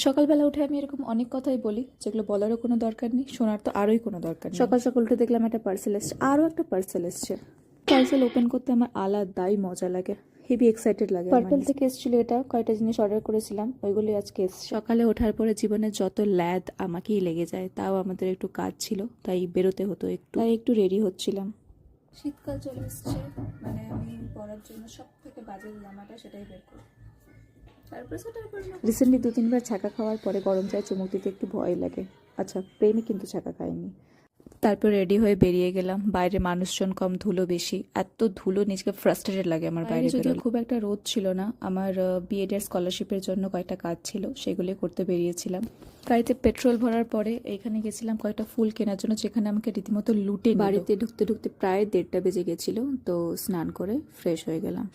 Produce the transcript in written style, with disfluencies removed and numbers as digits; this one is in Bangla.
সকালবেলা উঠে আমি এরকম অনেক কথাই বলি যেগুলো বলারও কোনো দরকার নেই, শোনার তো আরোই কোনো দরকার নেই। সকাল সকাল উঠে দেখলাম একটা পার্সেল এসছে, আরও একটা পার্সেল এসছে। পার্সেল ওপেন করতে আমার আলাদাই মজা লাগে, হেভি এক্সাইটেড লাগে। পার্পেল থেকে এসেছিল এটা, কয়টা জিনিস অর্ডার করেছিলাম ওইগুলি আজকে এসছে। সকালে ওঠার পরে জীবনের যত ল্যাদ আমাকেই লেগে যায়, তাও আমাদের একটু কাজ ছিল তাই বেরোতে হতো তাই একটু রেডি হচ্ছিলাম। শীতকাল চলে এসছে, মানে আমি পরার জন্য সব থেকে বাজে জামাটা সেটাই বের করি। রিসেন্টলি 2-3 বার ছাকা খাওয়ার পরে গরম চায়ে চুমুক দিতে একটু ভয় লাগে। আচ্ছা, প্রেমে কিন্তু ছাকা খায়নি। তারপর রেডি হয়ে বেরিয়ে গেলাম। বাইরে মানুষজন কম, ধুলো বেশি। এত ধুলো নিজেকে ফ্রাস্ট্রেটেড লাগে আমার বাইরে। যদিও খুব একটা রোদ ছিল না, আমার বিএড এর স্কলারশিপের জন্য কয়েকটা কাজ ছিল, সেগুলি করতে বেরিয়েছিলাম। গাড়িতে পেট্রোল ভরার পরে এইখানে গেছিলাম কয়েকটা ফুল কেনার জন্য, যেখানে আমাকে রীতিমতো লুটে। বাড়িতে ঢুকতে ঢুকতে প্রায় 1:30টা বেজে গেছিল, তো স্নান করে ফ্রেশ হয়ে গেলাম।